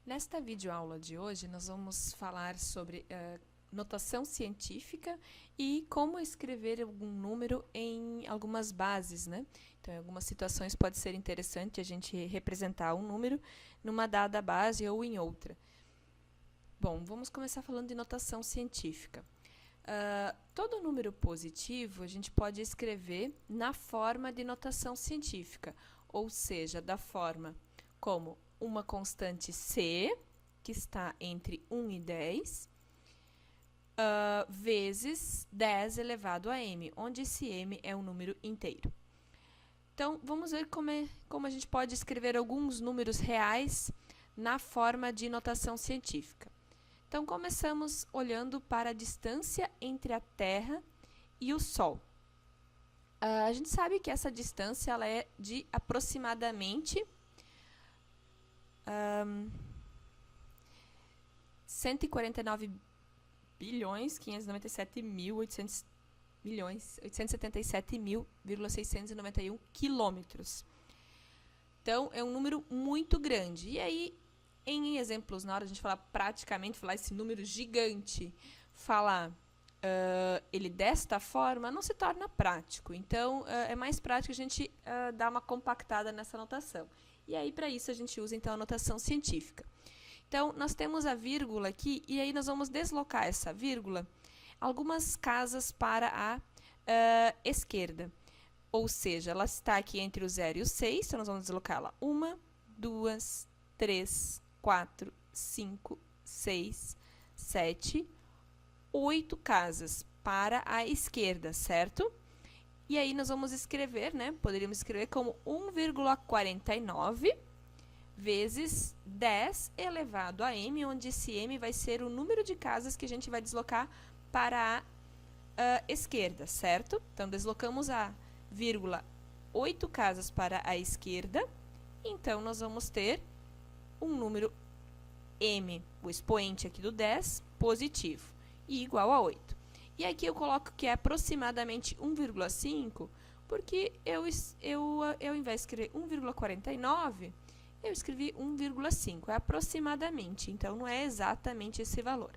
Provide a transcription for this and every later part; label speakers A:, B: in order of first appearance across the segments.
A: Nesta videoaula de hoje, nós vamos falar sobre notação científica e como escrever algum número em algumas bases, né? Então, em algumas situações pode ser interessante a gente representar um número numa dada base ou em outra. Bom, vamos começar falando de notação científica. Todo número positivo a gente pode escrever na forma de notação científica, ou seja, da forma como uma constante C, que está entre 1 e 10, vezes 10 elevado a m, onde esse m é um número inteiro. Então, vamos ver como a gente pode escrever alguns números reais na forma de notação científica. Então, começamos olhando para a distância entre a Terra e o Sol. A gente sabe que essa distância ela é de aproximadamente 149 bilhões 597 mil 800 milhões 877.691 quilômetros. Então, é um número muito grande. E aí, em exemplos, na hora de a gente falar praticamente, falar esse número gigante, falar ele desta forma, não se torna prático. Então, é mais prático a gente dar uma compactada nessa notação. E aí, para isso, a gente usa, então, a notação científica. Então, nós temos a vírgula aqui, e aí nós vamos deslocar essa vírgula algumas casas para a esquerda. Ou seja, ela está aqui entre o 0 e o 6, então nós vamos deslocá-la 1, 2, 3, 4, 5, 6, 7, 8 casas para a esquerda, certo? E aí nós vamos escrever, né? Poderíamos escrever como 1,49 vezes 10 elevado a m, onde esse m vai ser o número de casas que a gente vai deslocar para a esquerda, certo? Então, deslocamos a vírgula 8 casas para a esquerda, então nós vamos ter um número m, o expoente aqui do 10, positivo, e igual a 8. E aqui eu coloco que é aproximadamente 1,5, porque eu ao invés de escrever 1,49, eu escrevi 1,5, é aproximadamente, então não é exatamente esse valor.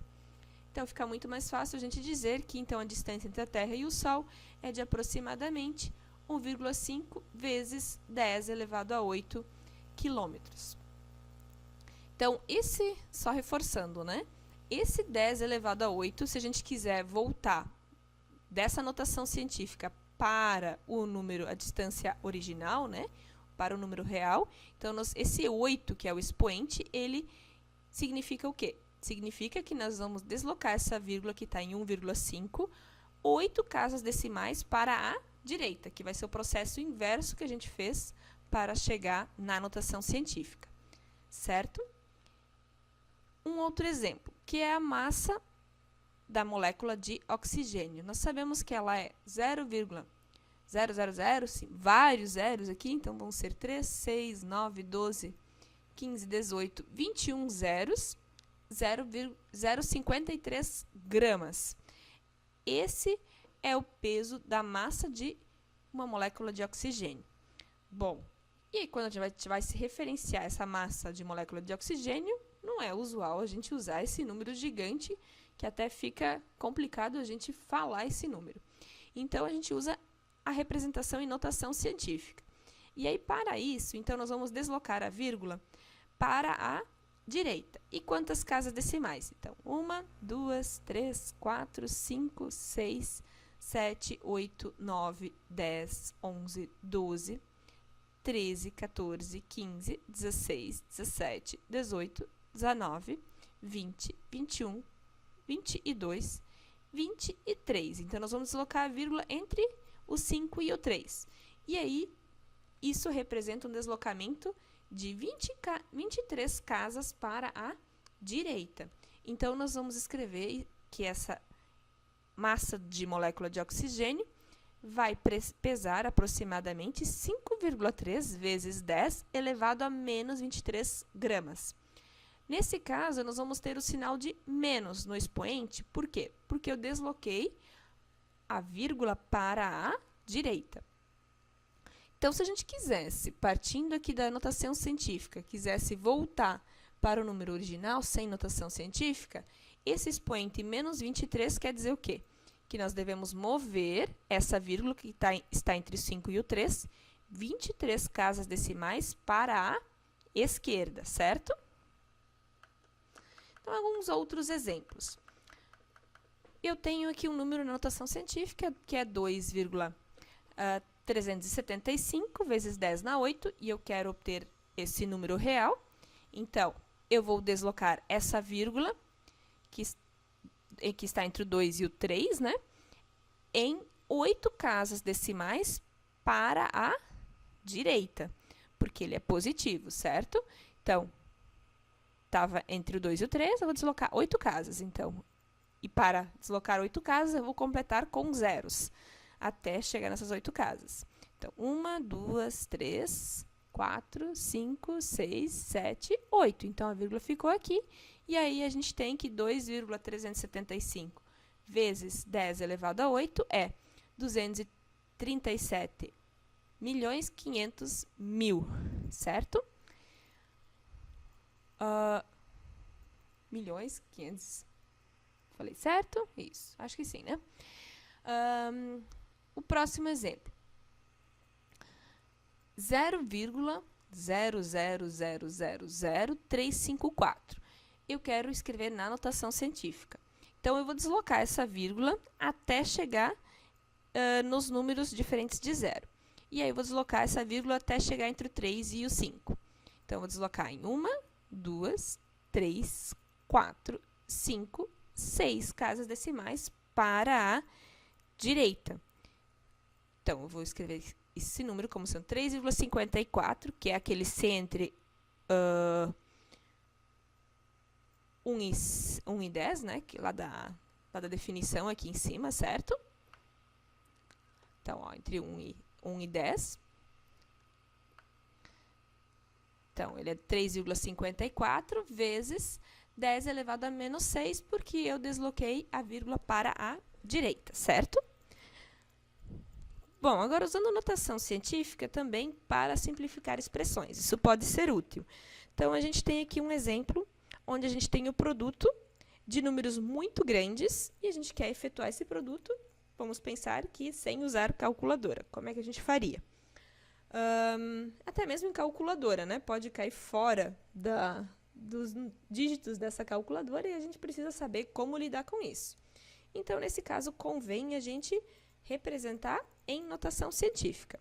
A: Então, fica muito mais fácil a gente dizer que, então, a distância entre a Terra e o Sol é de aproximadamente 1,5 vezes 10 elevado a 8 quilômetros. Então, só reforçando, né? Esse 10 elevado a 8, se a gente quiser voltar dessa notação científica para o número, a distância original, né? Para o número real, então, esse 8, que é o expoente, ele significa o quê? Significa que nós vamos deslocar essa vírgula que está em 1,5, 8 casas decimais para a direita, que vai ser o processo inverso que a gente fez para chegar na notação científica, certo? Um outro exemplo, que é a massa da molécula de oxigênio. Nós sabemos que ela é 0,000, sim, vários zeros aqui, então vão ser 3, 6, 9, 12, 15, 18, 21 zeros, 0,053 gramas. Esse é o peso da massa de uma molécula de oxigênio. Bom, e aí quando a gente vai se referenciar essa massa de molécula de oxigênio, não é usual a gente usar esse número gigante, que até fica complicado a gente falar esse número. Então, a gente usa a representação em notação científica. E aí, para isso, então, nós vamos deslocar a vírgula para a direita. E quantas casas decimais? Então, 1, 2, 3, 4, 5, 6, 7, 8, 9, 10, 11, 12, 13, 14, 15, 16, 17, 18, 19, 20, 21, 22, 23. Então, nós vamos deslocar a vírgula entre o 5 e o 3. E aí, isso representa um deslocamento de 23 casas para a direita. Então, nós vamos escrever que essa massa de molécula de oxigênio vai pesar aproximadamente 5,3 vezes 10 elevado a menos 23 gramas. Nesse caso, nós vamos ter o sinal de menos no expoente. Por quê? Porque eu desloquei a vírgula para a direita. Então, se a gente quisesse, partindo aqui da notação científica, quisesse voltar para o número original, sem notação científica, esse expoente menos 23 quer dizer o quê? Que nós devemos mover essa vírgula que está entre o 5 e o 3, 23 casas decimais para a esquerda, certo? Então, alguns outros exemplos. Eu tenho aqui um número na notação científica, que é 2,375 vezes 10 na 8, e eu quero obter esse número real. Então, eu vou deslocar essa vírgula, que está entre o 2 e o 3, né, em 8 casas decimais para a direita, porque ele é positivo, certo? Então, estava entre o 2 e o 3, eu vou deslocar 8 casas, então. E para deslocar 8 casas, eu vou completar com zeros, até chegar nessas 8 casas. Então, 1, 2, 3, 4, 5, 6, 7, 8. Então, a vírgula ficou aqui. E aí, a gente tem que 2,375 vezes 10 elevado a 8 é 237.500.000, certo? Milhões, 500... Falei certo? Isso, acho que sim, né? O próximo exemplo. 0,0000354. Eu quero escrever na notação científica. Então, eu vou deslocar essa vírgula até chegar nos números diferentes de zero. E aí, eu vou deslocar essa vírgula até chegar entre o 3 e o 5. Então, eu vou deslocar em 1, 2, 3, 4, 5, 6 casas decimais para a direita. Então, eu vou escrever esse número como sendo 3,54, que é aquele C entre 1 e 10, né? Que lá da definição aqui em cima, certo? Então, ó, entre 1 e 10. Então, ele é 3,54 vezes 10 elevado a menos 6, porque eu desloquei a vírgula para a direita, certo? Bom, agora usando notação científica também para simplificar expressões. Isso pode ser útil. Então, a gente tem aqui um exemplo onde a gente tem o produto de números muito grandes e a gente quer efetuar esse produto, vamos pensar que sem usar calculadora. Como é que a gente faria? Até mesmo em calculadora, né? Pode cair fora dos dígitos dessa calculadora e a gente precisa saber como lidar com isso. Então, nesse caso, convém a gente representar em notação científica.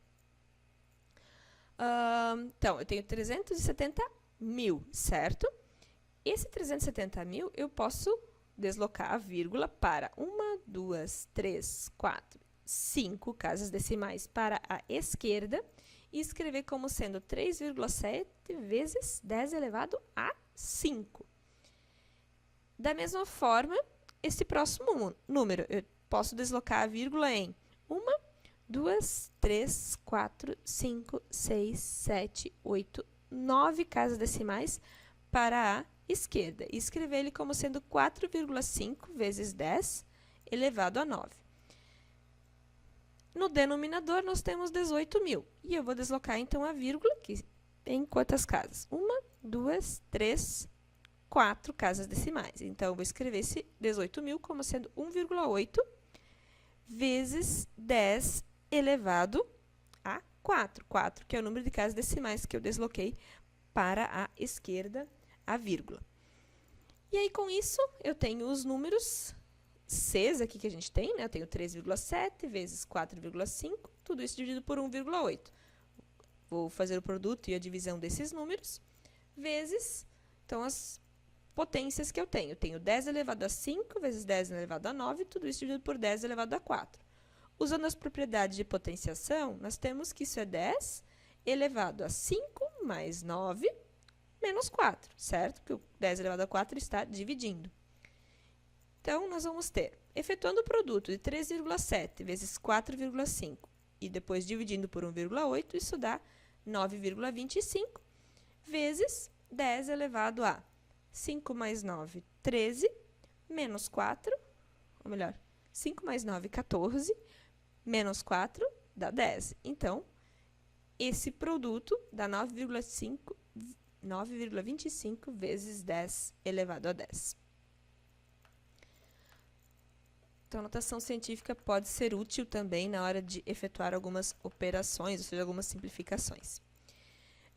A: Então, eu tenho 370.000, certo? Esse 370.000, eu posso deslocar a vírgula para 1, 2, 3, 4, 5 casas decimais para a esquerda e escrever como sendo 3,7 vezes 10 elevado a 5. Da mesma forma, esse próximo número, eu posso deslocar a vírgula em 1, 2, 3, 4, 5, 6, 7, 8, 9 casas decimais para a esquerda e escrever ele como sendo 4,5 vezes 10 elevado a 9. No denominador, nós temos 18.000. E eu vou deslocar, então, a vírgula aqui em quantas casas? 1, 2, 3, 4 casas decimais. Então, eu vou escrever esse 18.000 como sendo 1,8 vezes 10 elevado a 4. 4, que é o número de casas decimais que eu desloquei para a esquerda, a vírgula. E aí, com isso, eu tenho os números Cs aqui que a gente tem, né? Eu tenho 3,7 vezes 4,5, tudo isso dividido por 1,8. Vou fazer o produto e a divisão desses números, vezes, então, as potências que eu tenho. Eu tenho 10 elevado a 5 vezes 10 elevado a 9, tudo isso dividido por 10 elevado a 4. Usando as propriedades de potenciação, nós temos que isso é 10 elevado a 5 mais 9 menos 4, certo? Porque o 10 elevado a 4 está dividindo. Então, nós vamos ter, efetuando o produto de 3,7 vezes 4,5 e depois dividindo por 1,8, isso dá 9,25 vezes 10 elevado a 5 mais 9, 13, menos 4, ou melhor, 5 mais 9, 14, menos 4 dá 10. Então, esse produto dá 9,5 9,25 vezes 10 elevado a 10. Então, a notação científica pode ser útil também na hora de efetuar algumas operações, ou seja, algumas simplificações.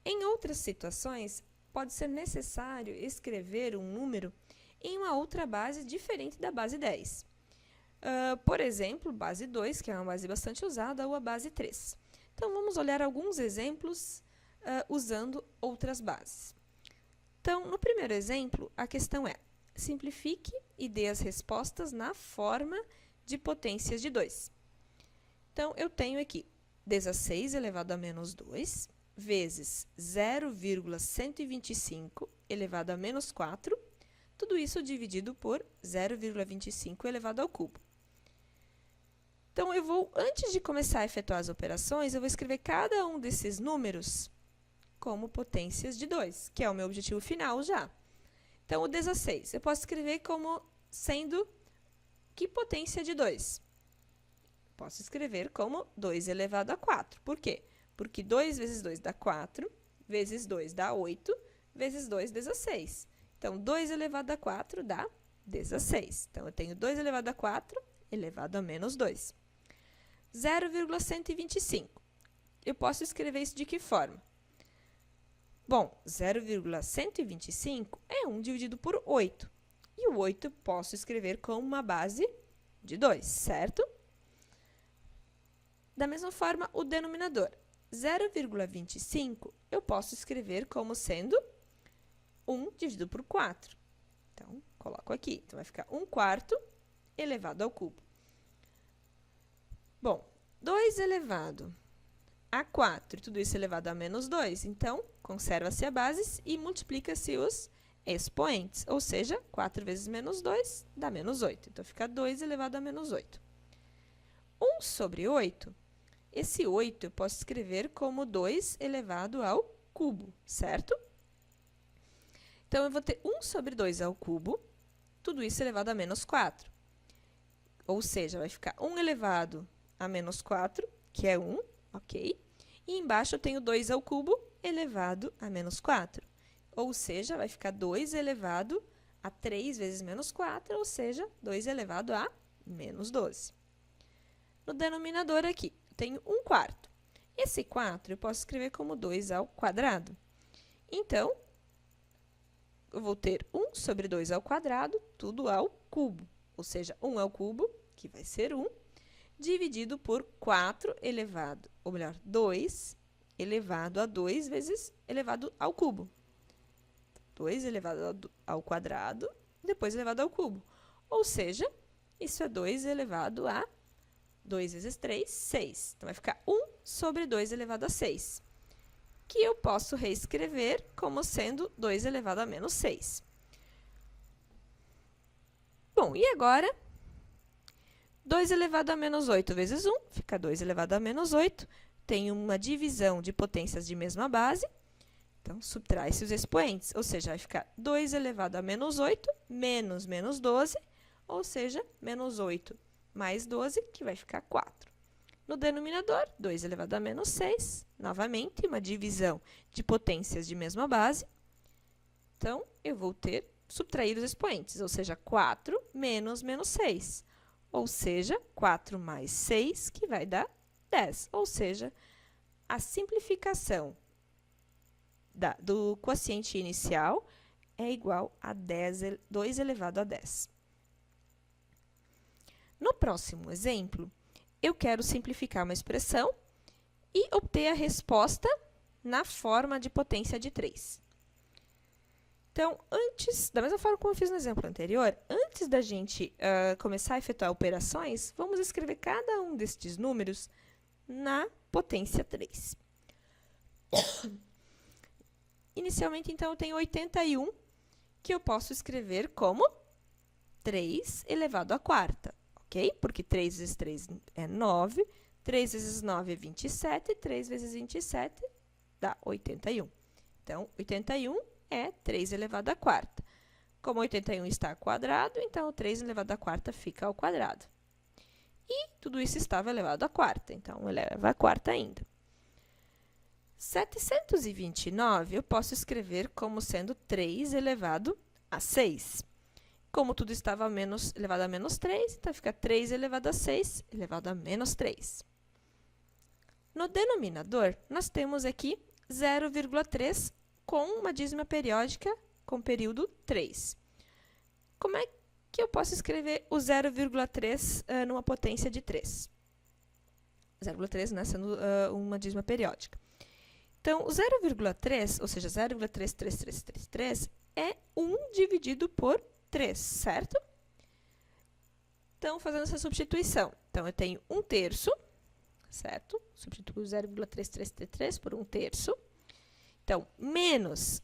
A: Em outras situações, pode ser necessário escrever um número em uma outra base diferente da base 10. Por exemplo, base 2, que é uma base bastante usada, ou a base 3. Então, vamos olhar alguns exemplos usando outras bases. Então, no primeiro exemplo, a questão é: simplifique e dê as respostas na forma de potências de 2. Então, eu tenho aqui 16 elevado a menos 2 vezes 0,125 elevado a menos 4, tudo isso dividido por 0,25 elevado ao cubo. Então, antes de começar a efetuar as operações, eu vou escrever cada um desses números como potências de 2, que é o meu objetivo final já. Então, o 16, eu posso escrever como sendo que potência de 2? Posso escrever como 2 elevado a 4. Por quê? Porque 2 vezes 2 dá 4, vezes 2 dá 8, vezes 2, 16. Então, 2 elevado a 4 dá 16. Então, eu tenho 2 elevado a 4 elevado a menos 2. 0,125. Eu posso escrever isso de que forma? Bom, 0,125 é 1 dividido por 8. E o 8 eu posso escrever como uma base de 2, certo? Da mesma forma, o denominador. 0,25 eu posso escrever como sendo 1 dividido por 4. Então, coloco aqui. Então, vai ficar 1 quarto elevado ao cubo. Bom, 2 elevado a 4, tudo isso elevado a menos 2. Então, conserva-se a base e multiplica-se os expoentes. Ou seja, 4 vezes menos 2 dá menos 8. Então, fica 2 elevado a menos 8. 1 sobre 8, esse 8 eu posso escrever como 2 elevado ao cubo, certo? Então, eu vou ter 1 sobre 2 ao cubo, tudo isso elevado a menos 4. Ou seja, vai ficar 1 elevado a menos 4, que é 1, ok? E embaixo eu tenho 2 ao cubo elevado a menos 4. Ou seja, vai ficar 2 elevado a 3 vezes menos 4, ou seja, 2 elevado a menos 12. No denominador aqui, eu tenho 1 quarto. Esse 4 eu posso escrever como 2 ao quadrado. Então, eu vou ter 1 sobre 2 ao quadrado, tudo ao cubo. Ou seja, 1 ao cubo, que vai ser 1, dividido por 4 elevado, ou melhor, 2 elevado a 2 vezes elevado ao cubo. 2 elevado ao quadrado, depois elevado ao cubo. Ou seja, isso é 2 elevado a 2 vezes 3, 6. Então, vai ficar 1 sobre 2 elevado a 6, que eu posso reescrever como sendo 2 elevado a menos 6. Bom, e agora? 2 elevado a menos 8 vezes 1, fica 2 elevado a menos 8. Tem uma divisão de potências de mesma base. Então, subtrai-se os expoentes, ou seja, vai ficar 2 elevado a menos 8 menos menos 12, ou seja, menos 8 mais 12, que vai ficar 4. No denominador, 2 elevado a menos 6, novamente, uma divisão de potências de mesma base. Então, eu vou subtrair os expoentes, ou seja, 4 menos menos 6. Ou seja, 4 mais 6, que vai dar 10. Ou seja, a simplificação do quociente inicial é igual a 2 elevado a 10. No próximo exemplo, eu quero simplificar uma expressão e obter a resposta na forma de potência de 3. Então, da mesma forma como eu fiz no exemplo anterior, antes da gente começar a efetuar operações, vamos escrever cada um destes números na potência 3. Inicialmente, então, eu tenho 81, que eu posso escrever como 3 elevado à quarta, ok? Porque 3 vezes 3 é 9, 3 vezes 9 é 27, 3 vezes 27 dá 81. Então, 81 é 3 elevado à quarta. Como 81 está ao quadrado, então, 3 elevado à quarta fica ao quadrado. E tudo isso estava elevado à quarta, então, eleva à quarta ainda. 729 eu posso escrever como sendo 3 elevado a 6. Como tudo estava elevado a menos 3, então fica 3 elevado a 6 elevado a menos 3. No denominador, nós temos aqui 0,3 com uma dízima periódica com período 3. Como é que eu posso escrever o 0,3 numa potência de 3? 0,3, né, sendo uma dízima periódica. Então, o 0,3, ou seja, 0,33333, é 1 dividido por 3, certo? Então, fazendo essa substituição. Então, eu tenho 1/3, certo? Substituo 0,3333 por 1/3. Então, menos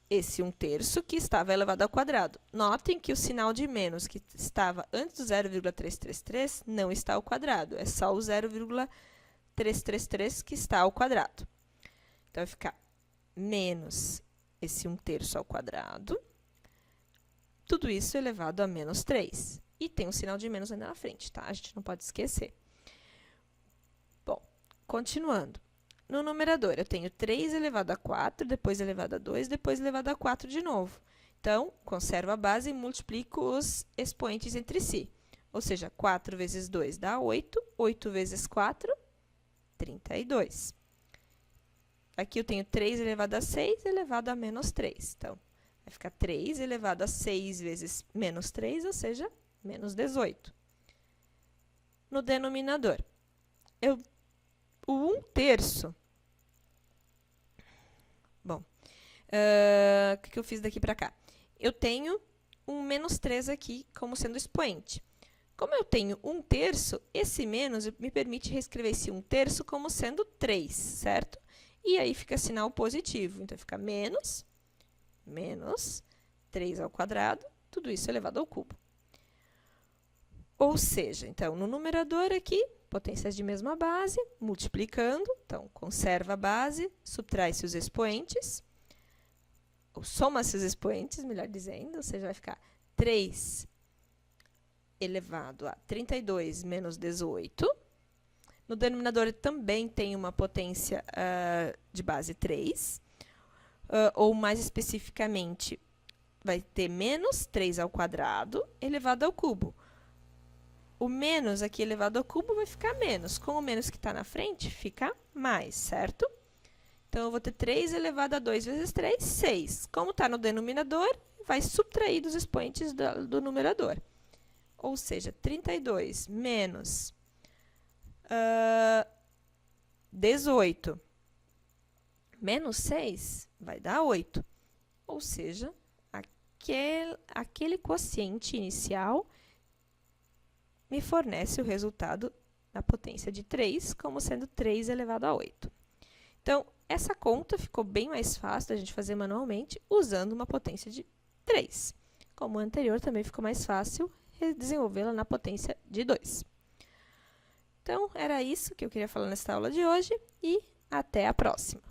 A: esse 1/3 que estava elevado ao quadrado. Notem que o sinal de menos que estava antes do 0,333 não está ao quadrado, é só o 0,333 que está ao quadrado. Então, vai ficar menos esse 1/3 ao quadrado, tudo isso elevado a menos 3. E tem um sinal de menos ainda na frente, tá? A gente não pode esquecer. Bom, continuando. No numerador, eu tenho 3 elevado a 4, depois elevado a 2, depois elevado a 4 de novo. Então, conservo a base e multiplico os expoentes entre si. Ou seja, 4 vezes 2 dá 8, 8 vezes 4, 32. Aqui eu tenho 3 elevado a 6 elevado a menos 3. Então, vai ficar 3 elevado a 6 vezes menos 3, ou seja, menos 18. No denominador, o 1/3... Bom, o que eu fiz daqui para cá? Eu tenho um menos 3 aqui como sendo expoente. Como eu tenho 1/3, esse menos me permite reescrever esse 1/3 como sendo 3, certo? E aí fica sinal positivo. Então, fica menos 3 ao quadrado, tudo isso elevado ao cubo. Ou seja, então, no numerador aqui, potências de mesma base, multiplicando, então, conserva a base, subtrai-se os expoentes, ou soma-se os expoentes, melhor dizendo, ou seja, vai ficar 3 elevado a 32 menos 18. No denominador também tem uma potência de base 3, ou mais especificamente, vai ter menos 3 ao quadrado elevado ao cubo. O menos aqui elevado ao cubo vai ficar menos. Com o menos que está na frente, fica mais, certo? Então, eu vou ter 3 elevado a 2 vezes 3, 6. Como está no denominador, vai subtrair dos expoentes do numerador. Ou seja, 32 menos 18 menos 6 vai dar 8. Ou seja, aquele quociente inicial me fornece o resultado na potência de 3, como sendo 3 elevado a 8. Então, essa conta ficou bem mais fácil da gente fazer manualmente, usando uma potência de 3. Como a anterior, também ficou mais fácil desenvolvê-la na potência de 2. Então, era isso que eu queria falar nesta aula de hoje e até a próxima!